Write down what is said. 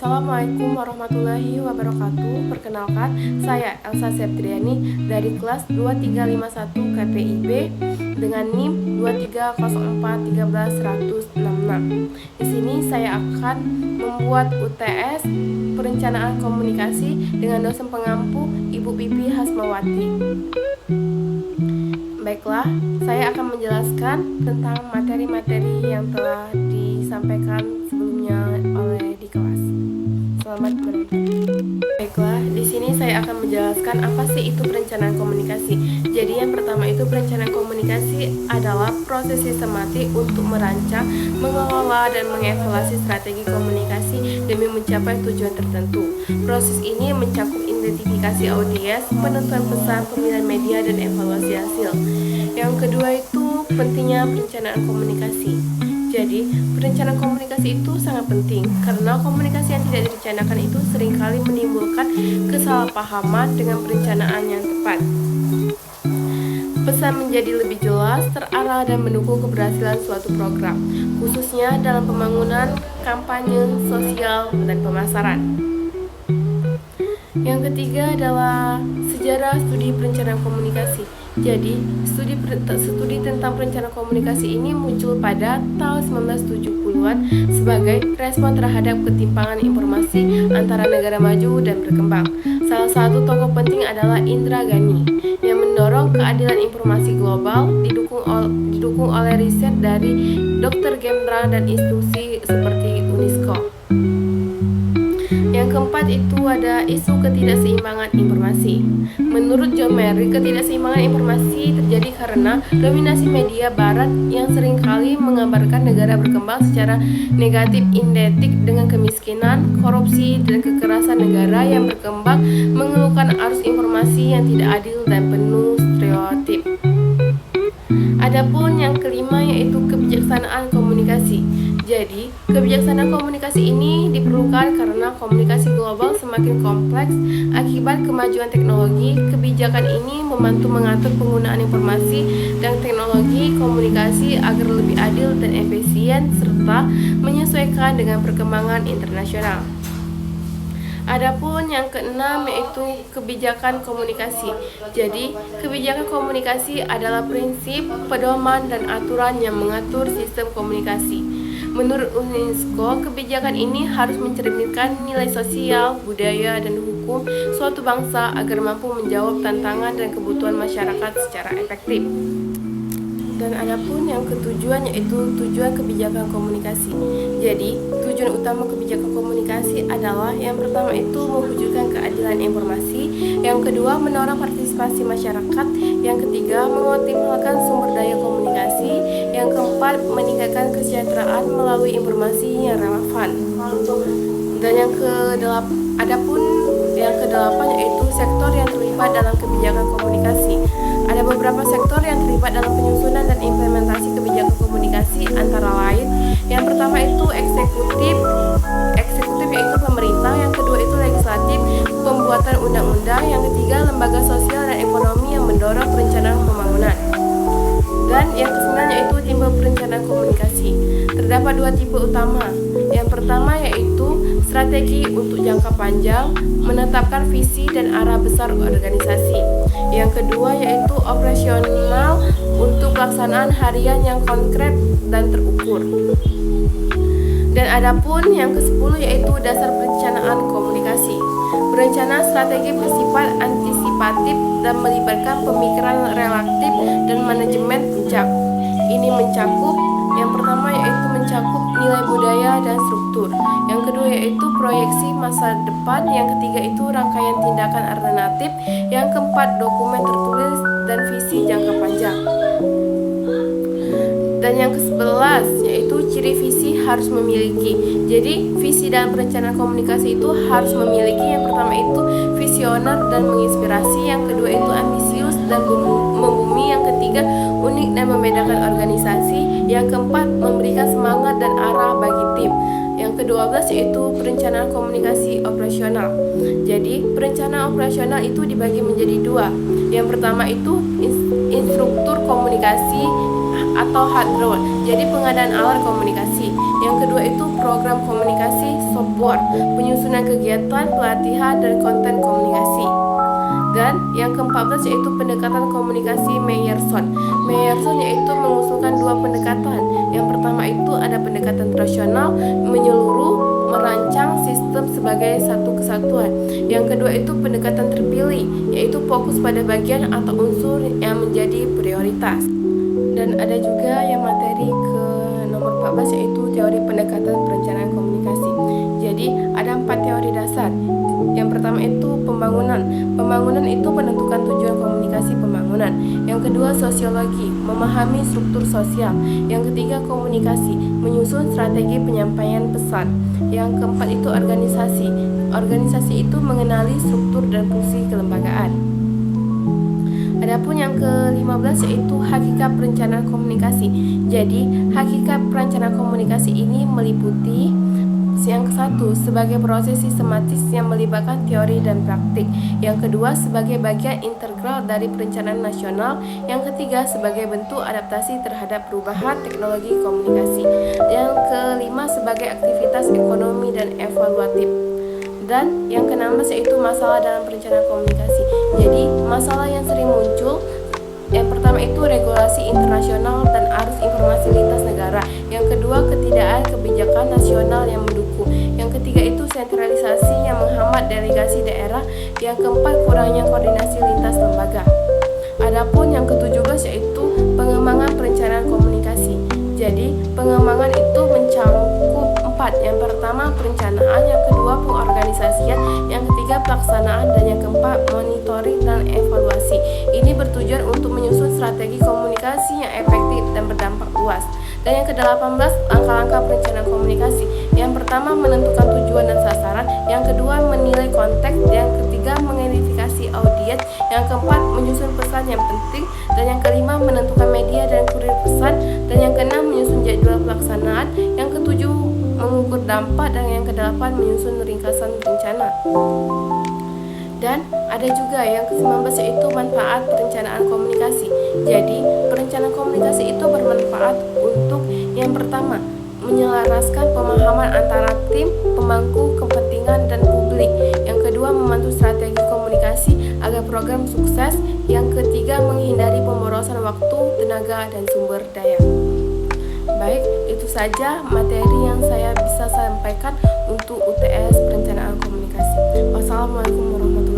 Assalamualaikum warahmatullahi wabarakatuh. Perkenalkan, saya Elsa Septriani dari kelas 2351 KPIB dengan NIM 230413166. Di sini saya akan membuat UTS Perencanaan Komunikasi dengan dosen pengampu Ibu Pipi Hasmawati. Baiklah, saya akan menjelaskan tentang materi-materi yang telah disampaikan sebelumnya oleh di kelas. Selamat menonton. Baiklah, di sini saya akan menjelaskan apa sih itu perencanaan komunikasi. Jadi yang pertama itu perencanaan komunikasi adalah proses sistematik untuk merancang, mengelola, dan mengevaluasi strategi komunikasi demi mencapai tujuan tertentu. Proses ini mencakup identifikasi audiens, penentuan pesan, pemilihan media, dan evaluasi hasil. Yang kedua itu pentingnya perencanaan komunikasi. Jadi, perencanaan komunikasi itu sangat penting karena komunikasi yang tidak direncanakan itu seringkali menimbulkan kesalahpahaman dengan perencanaan yang tepat. Pesan menjadi lebih jelas, terarah, dan mendukung keberhasilan suatu program, khususnya dalam pembangunan, kampanye, sosial, dan pemasaran. Yang ketiga adalah sejarah studi perencanaan komunikasi. Jadi, studi tentang perencanaan komunikasi ini muncul pada tahun 1970-an sebagai respon terhadap ketimpangan informasi antara negara maju dan berkembang. Salah satu tokoh penting adalah Indra Ghani yang mendorong keadilan informasi global, didukung oleh riset dari Dr. Gendra dan institusi seperti UNESCO. Yang keempat itu ada isu ketidakseimbangan informasi. Menurut John Merrill, ketidakseimbangan informasi terjadi karena dominasi media barat yang seringkali menggambarkan negara berkembang secara negatif identik dengan kemiskinan, korupsi, dan kekerasan. Negara yang berkembang mengeluhkan arus informasi yang tidak adil dan penuh stereotip. Adapun yang kelima yaitu kebijaksanaan komunikasi. Jadi, kebijaksanaan komunikasi ini diperlukan karena komunikasi global semakin kompleks akibat kemajuan teknologi. Kebijakan ini membantu mengatur penggunaan informasi dan teknologi komunikasi agar lebih adil dan efisien serta menyesuaikan dengan perkembangan internasional. Adapun yang keenam yaitu kebijakan komunikasi. Jadi, kebijakan komunikasi adalah prinsip, pedoman, dan aturan yang mengatur sistem komunikasi. Menurut UNESCO, kebijakan ini harus mencerminkan nilai sosial, budaya, dan hukum suatu bangsa agar mampu menjawab tantangan dan kebutuhan masyarakat secara efektif. Dan adapun yang ketujuan yaitu tujuan kebijakan komunikasi. Jadi, tujuan utama kebijakan komunikasi adalah yang pertama itu mewujudkan keadilan informasi, yang kedua mendorong partisipasi masyarakat, yang ketiga mengoptimalkan sumber daya komunikasi, yang keempat meningkatkan kesejahteraan melalui informasi yang relevan. Dan yang kedelapan yaitu sektor yang terlibat dalam kebijakan komunikasi. Ada beberapa sektor yang terlibat dalam penyusunan dan implementasi kebijakan komunikasi, antara lain yang pertama itu eksekutif yaitu pemerintah, yang kedua itu legislatif, pembuatan undang-undang, yang ketiga lembaga sosial dan ekonomi yang mendorong perencanaan pembangunan. Dan yang kesembilan yaitu tipe perencanaan komunikasi. Terdapat dua tipe utama. Yang pertama yaitu strategi untuk jangka panjang, menetapkan visi dan arah besar organisasi. Yang kedua yaitu operasional untuk pelaksanaan harian yang konkret dan terukur. Dan adapun yang ke-10 yaitu dasar perencanaan komunikasi. Berencana strategi bersifat antisipatif dan melibatkan pemikiran relatif dan manajemen puncak. Ini mencakup yang pertama yaitu mencakup nilai budaya dan struktur. Yang kedua yaitu proyeksi masa depan. Yang ketiga itu rangkaian tindakan alternatif. Yang keempat dokumen tertulis dan visi jangka panjang. Dan yang ke-11 yaitu ciri visi harus memiliki. Jadi visi dalam perencanaan komunikasi itu harus memiliki yang pertama itu visioner dan menginspirasi, yang kedua itu ambisius dan membumi, yang ketiga unik dan membedakan organisasi, yang keempat memberikan semangat dan arah bagi tim. Yang ke-12 yaitu perencanaan komunikasi operasional. Jadi perencanaan operasional itu dibagi menjadi dua. Yang pertama itu instruktur komunikasi atau hard role, jadi pengadaan alat komunikasi. Yang kedua itu program program komunikasi, software, penyusunan kegiatan, pelatihan, dan konten komunikasi. Dan yang ke-14 yaitu pendekatan komunikasi Meyerson. Meyerson yaitu mengusulkan dua pendekatan. Yang pertama itu ada pendekatan rasional, menyeluruh, merancang sistem sebagai satu kesatuan. Yang kedua itu pendekatan terpilih, yaitu fokus pada bagian atau unsur yang menjadi prioritas. Dan ada juga yang materi ke nomor 14 yaitu teori pendekatan perencanaan komunikasi. Jadi ada 4 teori dasar. Yang pertama itu pembangunan. Pembangunan itu penentukan tujuan komunikasi pembangunan. Yang kedua sosiologi, memahami struktur sosial. Yang ketiga komunikasi, menyusun strategi penyampaian pesan. Yang keempat itu organisasi. Organisasi itu mengenali struktur dan fungsi kelembagaan. Adapun yang ke-15 yaitu hakikat perencanaan komunikasi. Jadi, hakikat perencanaan komunikasi ini meliputi yang ke-1 sebagai proses sistematis yang melibatkan teori dan praktik. Yang kedua sebagai bagian integral dari perencanaan nasional. Yang ketiga sebagai bentuk adaptasi terhadap perubahan teknologi komunikasi. Yang kelima sebagai aktivitas ekonomi dan evaluatif. Dan yang ke-16 yaitu masalah dalam perencanaan komunikasi. Jadi masalah yang sering muncul, yang pertama itu regulasi internasional dan arus informasi lintas negara. Yang kedua ketidakadaan kebijakan nasional yang mendukung. Yang ketiga itu sentralisasi yang menghambat delegasi daerah. Yang keempat kurangnya koordinasi lintas lembaga. Adapun yang ke-17 yaitu pengembangan perencanaan komunikasi. Jadi pengembangan itu mencakup 4. Yang pertama perencanaan, yang kedua pengorganisasian, yang ketiga pelaksanaan, dan yang keempat monitoring dan evaluasi. Ini bertujuan untuk menyusun strategi komunikasi yang efektif dan berdampak luas. Dan yang ke-18 langkah-langkah perencanaan komunikasi. Yang pertama menentukan tujuan dan sasaran, yang kedua menilai konteks, yang ketiga mengidentifikasi audiens, yang keempat menyusun pesan yang penting, dan yang kelima menentukan media dan kurir pesan, dan yang keenam menyusun jadwal pelaksanaan, yang ketujuh mengukur dampak, dan yang kedelapan menyusun ringkasan rencana. Dan ada juga yang ke-19 yaitu manfaat perencanaan komunikasi. Jadi perencanaan komunikasi itu bermanfaat untuk yang pertama menyelaraskan pemahaman antara tim, pemangku kepentingan, dan publik. Yang kedua membantu strategi komunikasi agar program sukses. Yang ketiga menghindari pemborosan waktu, tenaga, dan sumber daya. Baik, itu saja materi yang saya bisa sampaikan untuk UTS perencanaan komunikasi. Wassalamualaikum warahmatullahi wabarakatuh.